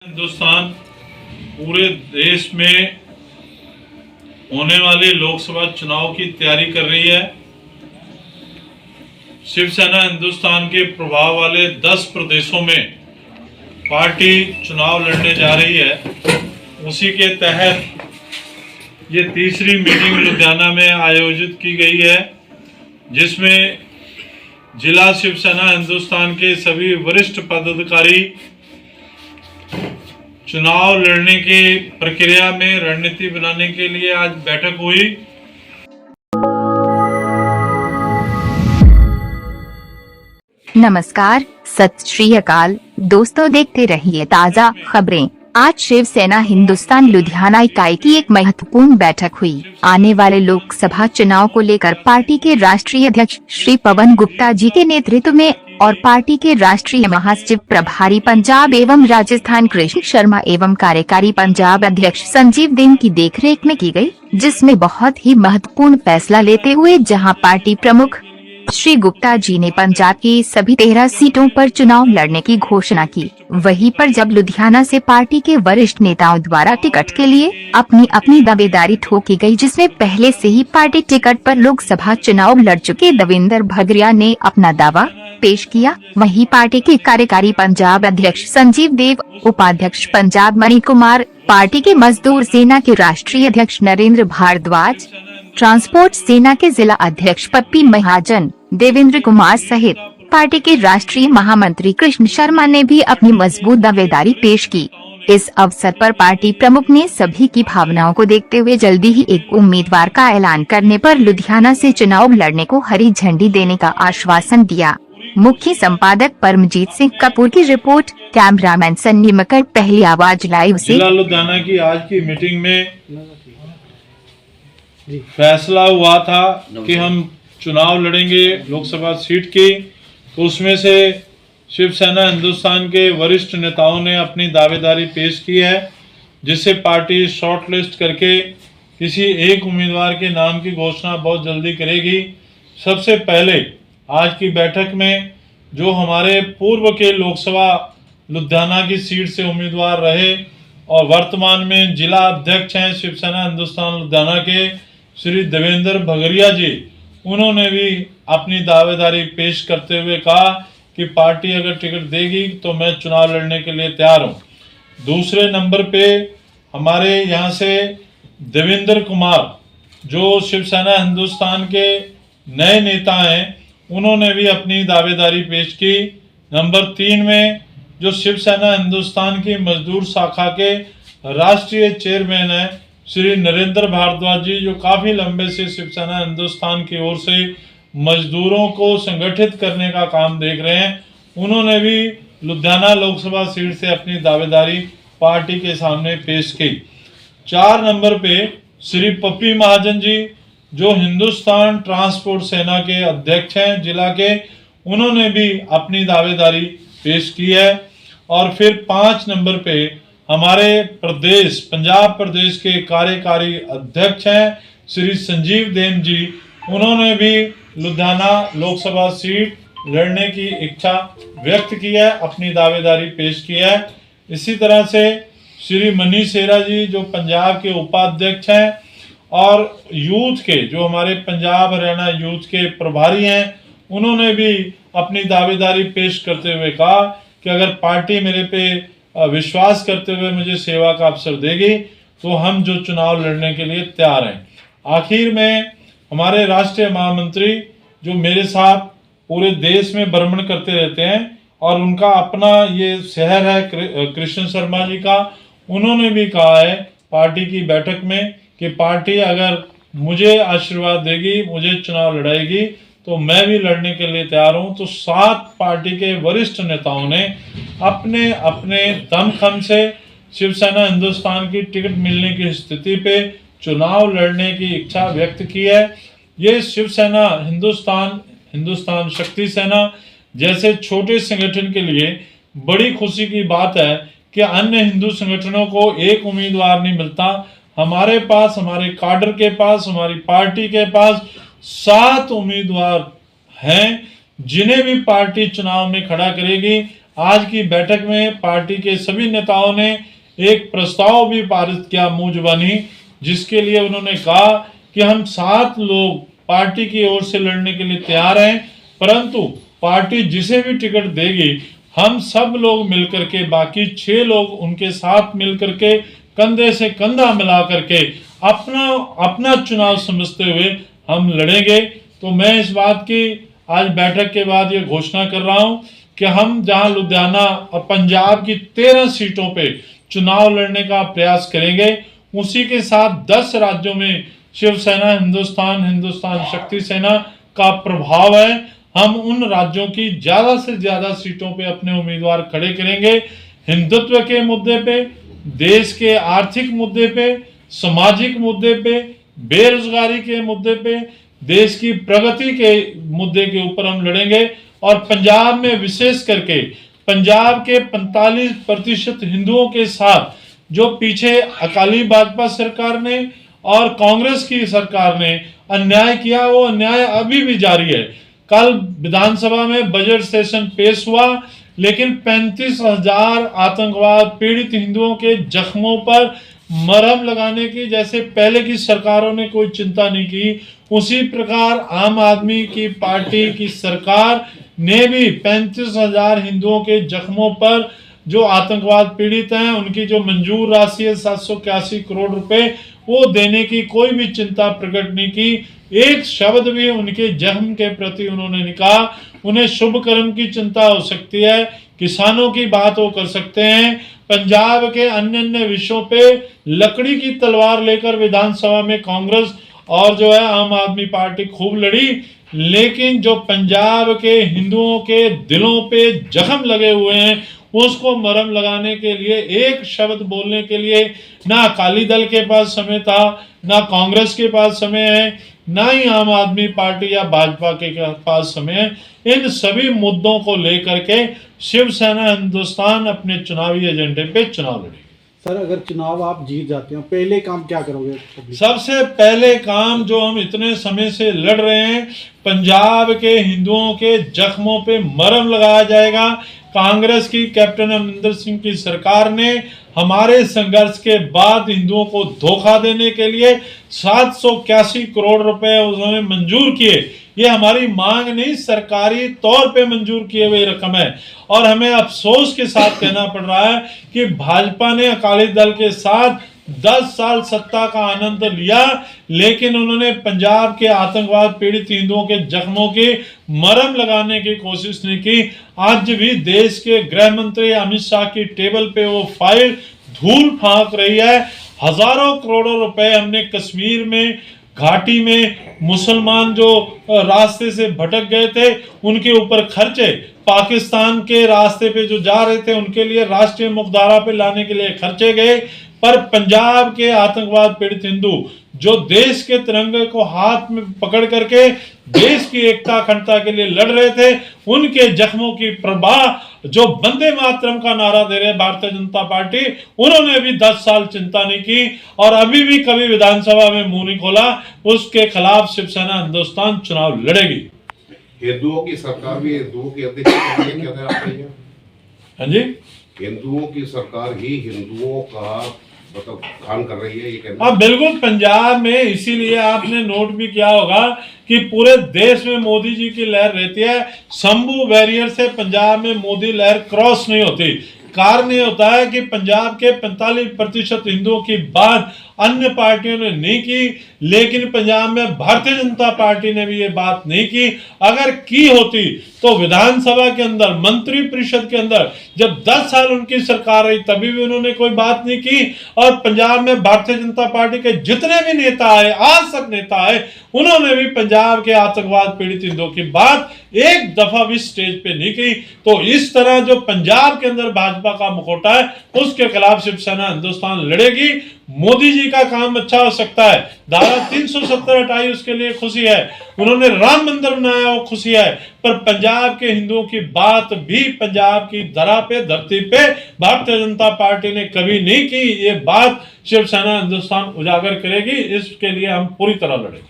हिंदुस्तान पूरे देश में होने वाले लोकसभा चुनाव की तैयारी कर रही है। शिवसेना हिंदुस्तान के प्रभाव वाले 10 प्रदेशों में पार्टी चुनाव लड़ने जा रही है। उसी के तहत ये तीसरी मीटिंग लुधियाना में आयोजित की गई है, जिसमें जिला शिवसेना हिंदुस्तान के सभी वरिष्ठ पदाधिकारी चुनाव लड़ने की प्रक्रिया में रणनीति बनाने के लिए आज बैठक हुई। नमस्कार, सत श्री अकाल दोस्तों, देखते रहिए ताज़ा खबरें। आज शिवसेना हिंदुस्तान लुधियाना इकाई की एक महत्वपूर्ण बैठक हुई। आने वाले लोकसभा चुनाव को लेकर पार्टी के राष्ट्रीय अध्यक्ष श्री पवन गुप्ता जी के नेतृत्व में और पार्टी के राष्ट्रीय महासचिव प्रभारी पंजाब एवं राजस्थान कृष्ण शर्मा एवं कार्यकारी पंजाब अध्यक्ष संजीव देव की देखरेख में की गई, जिसमें बहुत ही महत्वपूर्ण फैसला लेते हुए जहां पार्टी प्रमुख श्री गुप्ता जी ने पंजाब की सभी 13 सीटों पर चुनाव लड़ने की घोषणा की, वहीं पर जब लुधियाना से पार्टी के वरिष्ठ नेताओं द्वारा टिकट के लिए अपनी अपनी दावेदारी ठोकी गई, जिसमें पहले से ही पार्टी टिकट पर लोकसभा चुनाव लड़ चुके देवेंद्र भगरिया ने अपना दावा पेश किया। वहीं पार्टी के कार्यकारी पंजाब अध्यक्ष संजीव देव, उपाध्यक्ष पंजाब मणि कुमार, पार्टी के मजदूर सेना के राष्ट्रीय अध्यक्ष नरेंद्र भारद्वाज, ट्रांसपोर्ट सेना के जिला अध्यक्ष पप्पी महाजन, देवेंद्र कुमार सहित पार्टी के राष्ट्रीय महामंत्री कृष्ण शर्मा ने भी अपनी मजबूत दावेदारी पेश की। इस अवसर पर पार्टी प्रमुख ने सभी की भावनाओं को देखते हुए जल्दी ही एक उम्मीदवार का ऐलान करने पर लुधियाना से चुनाव लड़ने को हरी झंडी देने का आश्वासन दिया। मुख्य संपादक परमजीत सिंह कपूर की रिपोर्ट, कैमरामैन सन्नी मकर, पहली आवाज लाइव से। जिला लुधियाना की आज की मीटिंग में फैसला हुआ था कि हम चुनाव लड़ेंगे लोकसभा सीट की, तो उसमें से शिवसेना हिंदुस्तान के वरिष्ठ नेताओं ने अपनी दावेदारी पेश की है, जिससे पार्टी शॉर्ट लिस्ट करके किसी एक उम्मीदवार के नाम की घोषणा बहुत जल्दी करेगी। सबसे पहले आज की बैठक में जो हमारे पूर्व के लोकसभा लुधियाना की सीट से उम्मीदवार रहे और वर्तमान में जिला अध्यक्ष हैं शिवसेना हिंदुस्तान लुधियाना के श्री देवेंद्र भगरिया जी, उन्होंने भी अपनी दावेदारी पेश करते हुए कहा कि पार्टी अगर टिकट देगी तो मैं चुनाव लड़ने के लिए तैयार हूं। दूसरे नंबर पे हमारे यहाँ से देवेंद्र कुमार, जो शिवसेना हिंदुस्तान के नए नेता हैं, उन्होंने भी अपनी दावेदारी पेश की। नंबर 3 में जो शिवसेना हिंदुस्तान की मजदूर शाखा के राष्ट्रीय चेयरमैन हैं श्री नरेंद्र भारद्वाज जी, जो काफ़ी लंबे से शिवसेना हिंदुस्तान की ओर से मजदूरों को संगठित करने का काम देख रहे हैं, उन्होंने भी लुधियाना लोकसभा सीट से अपनी दावेदारी पार्टी के सामने पेश की। 4 नंबर पे श्री पप्पी महाजन जी, जो हिंदुस्तान ट्रांसपोर्ट सेना के अध्यक्ष हैं जिला के, उन्होंने भी अपनी दावेदारी पेश की है। और फिर 5 नंबर पे हमारे प्रदेश पंजाब प्रदेश के कार्यकारी अध्यक्ष हैं श्री संजीव देव जी, उन्होंने भी लुधियाना लोकसभा सीट लड़ने की इच्छा व्यक्त की है, अपनी दावेदारी पेश की है। इसी तरह से श्री मनी सेरा जी, जो पंजाब के उपाध्यक्ष हैं और यूथ के, जो हमारे पंजाब हरियाणा यूथ के प्रभारी हैं, उन्होंने भी अपनी दावेदारी पेश करते हुए कहा कि अगर पार्टी मेरे पे विश्वास करते हुए मुझे सेवा का अवसर देगी तो हम जो चुनाव लड़ने के लिए तैयार हैं। आखिर में हमारे राष्ट्रीय महामंत्री, जो मेरे साथ पूरे देश में भ्रमण करते रहते हैं और उनका अपना ये शहर है कृष्ण शर्मा जी का, उन्होंने भी कहा है पार्टी की बैठक में कि पार्टी अगर मुझे आशीर्वाद देगी, मुझे चुनाव लड़ाएगी, तो मैं भी लड़ने के लिए तैयार हूं। तो 7 पार्टी के वरिष्ठ नेताओं ने अपने अपने दमखम से शिवसेना हिंदुस्तान की टिकट मिलने की स्थिति पे चुनाव लड़ने की इच्छा व्यक्त की है। ये शिवसेना हिंदुस्तान शक्ति सेना जैसे छोटे संगठन के लिए बड़ी खुशी की बात है कि अन्य हिंदू संगठनों को एक उम्मीदवार नहीं मिलता। हमारे पास, हमारे काडर के पास, हमारी पार्टी के पास 7 उम्मीदवार हैं, जिन्हें भी पार्टी चुनाव में खड़ा करेगी। आज की बैठक में पार्टी के सभी नेताओं ने एक प्रस्ताव भी पारित किया मुंह जुबानी, जिसके लिए उन्होंने कहा कि हम 7 लोग पार्टी की ओर से लड़ने के लिए तैयार हैं, परंतु पार्टी जिसे भी टिकट देगी हम सब लोग मिलकर के, बाकी 6 लोग उनके साथ मिलकर के कंधे से कंधा मिला करके अपना चुनाव समझते हुए हम लड़ेंगे। तो मैं इस बात की आज बैठक के बाद ये घोषणा कर रहा हूं कि हम जहां लुधियाना और पंजाब की 13 सीटों पे चुनाव लड़ने का प्रयास करेंगे, उसी के साथ 10 राज्यों में शिवसेना हिंदुस्तान शक्ति सेना का प्रभाव है। हम उन राज्यों की ज्यादा से ज्यादा सीटों पे अपने उम्मीदवार खड़े करेंगे। हिंदुत्व के मुद्दे पे, देश के आर्थिक मुद्दे पे, सामाजिक मुद्दे पे, बेरोजगारी के मुद्दे पे, देश की प्रगति के मुद्दे के ऊपर हम लड़ेंगे। और पंजाब में विशेष करके पंजाब के 45% हिंदुओं के साथ जो पीछे अकाली भाजपा सरकार ने और कांग्रेस की सरकार ने अन्याय किया, वो अन्याय अभी भी जारी है। कल विधानसभा में बजट सेशन पेश हुआ, लेकिन 35,000 आतंकवाद पीड़ित हिंदुओं के जख्मों पर मरहम लगाने की जैसे पहले की सरकारों ने कोई चिंता नहीं की, उसी प्रकार आम आदमी की पार्टी की सरकार ने भी 35,000 हिंदुओं के जख्मों पर जो आतंकवाद पीड़ित हैं उनकी जो मंजूर राशि है 781 करोड़ रुपए, वो देने की कोई भी चिंता प्रकट नहीं की। एक शब्द भी उनके जख्म के प्रति उन्होंने नहीं कहा। उन्हें शुभ कर्म की चिंता हो सकती है, किसानों की बात वो कर सकते हैं, पंजाब के अन्य विषयों पे लकड़ी की तलवार लेकर विधानसभा में कांग्रेस और जो है आम आदमी पार्टी खूब लड़ी, लेकिन जो पंजाब के हिंदुओं के दिलों पे जख्म लगे हुए हैं उसको मरहम लगाने के लिए एक शब्द बोलने के लिए ना अकाली दल के पास समय था, ना कांग्रेस के पास समय है, ना ही आम आदमी पार्टी या भाजपा के पास समय है। इन सभी मुद्दों को लेकर के शिवसेना हिंदुस्तान अपने चुनावी एजेंडे पे चुनाव लड़ेगी। सर, अगर चुनाव आप जीत जाते हो, पहले काम क्या करोगे? सबसे पहले काम जो हम इतने समय से लड़ रहे हैं, पंजाब के हिंदुओं के जख्मों पे मरहम लगाया जाएगा। कांग्रेस की कैप्टन अमरिंदर सिंह की सरकार ने हमारे संघर्ष के बाद हिंदुओं को धोखा देने के लिए 781 करोड़ रुपए उन्होंने मंजूर किए। ये हमारी मांग नहीं, सरकारी तौर पे मंजूर किए हुए रकम है। और हमें अफसोस के साथ कहना पड़ रहा है कि भाजपा ने अकाली दल के साथ 10 साल सत्ता का आनंद लिया, लेकिन उन्होंने पंजाब के आतंकवाद पीड़ित हिंदुओं के जख्मों की मरहम लगाने की कोशिश नहीं की। आज भी देश के गृह मंत्री अमित शाह की टेबल पे वो फाइल धूल फांक रही है। हजारों करोड़ों रुपए हमने कश्मीर में घाटी में मुसलमान जो रास्ते से भटक गए थे उनके ऊपर खर्चे, पाकिस्तान के रास्ते पे जो जा रहे थे उनके लिए राष्ट्रीय मुखधारा पे लाने के लिए खर्चे गए, पर पंजाब के आतंकवाद पीड़ित हिंदू जो देश के तिरंगे को हाथ में पकड़ करके देश की एकता अखंडता के लिए लड़ रहे थे, उनके जख्मों की प्रवाह जो वंदे मातरम का नारा दे रहे भारतीय जनता पार्टी, उन्होंने भी 10 साल चिंता नहीं की और अभी भी कभी विधानसभा में मुंह नहीं खोला। उसके खिलाफ शिवसेना हिंदुस्तान चुनाव लड़ेगी। हिंदुओं की सरकार भी हिंदुओं की अध्यक्ष, हाँ जी, हिंदुओं की सरकार ही हिंदुओं का मतलब खान कर रही है, ये कहना। हाँ बिल्कुल, पंजाब में इसीलिए आपने नोट भी किया होगा कि पूरे देश में मोदी जी की लहर रहती है। शंभू बैरियर से पंजाब में मोदी लहर क्रॉस नहीं होती। कारण ये होता है कि पंजाब के 45% हिंदुओं की बात अन्य पार्टियों ने नहीं की, लेकिन पंजाब में भारतीय जनता पार्टी ने भी ये बात नहीं की। अगर की होती तो विधानसभा के अंदर, मंत्री परिषद के अंदर जब 10 साल उनकी सरकार रही तभी भी उन्होंने कोई बात नहीं की। और पंजाब में भारतीय जनता पार्टी के जितने भी नेता आए, आज तक नेता आए, उन्होंने भी पंजाब के आतंकवाद पीड़ित हिंदुओं की बात एक दफा भी स्टेज पे नहीं की। तो इस तरह जो पंजाब के अंदर भाजपा का मुखौटा है उसके खिलाफ शिवसेना हिंदुस्तान लड़ेगी। मोदी जी का काम अच्छा हो सकता है, धारा 370 हटाई उसके लिए खुशी है, उन्होंने राम मंदिर बनाया वो खुशी है, पर पंजाब के हिंदुओं की बात भी पंजाब की धरा पे, धरती पे भारतीय जनता पार्टी ने कभी नहीं की। ये बात शिवसेना हिंदुस्तान उजागर करेगी, इसके लिए हम पूरी तरह लड़ेंगे।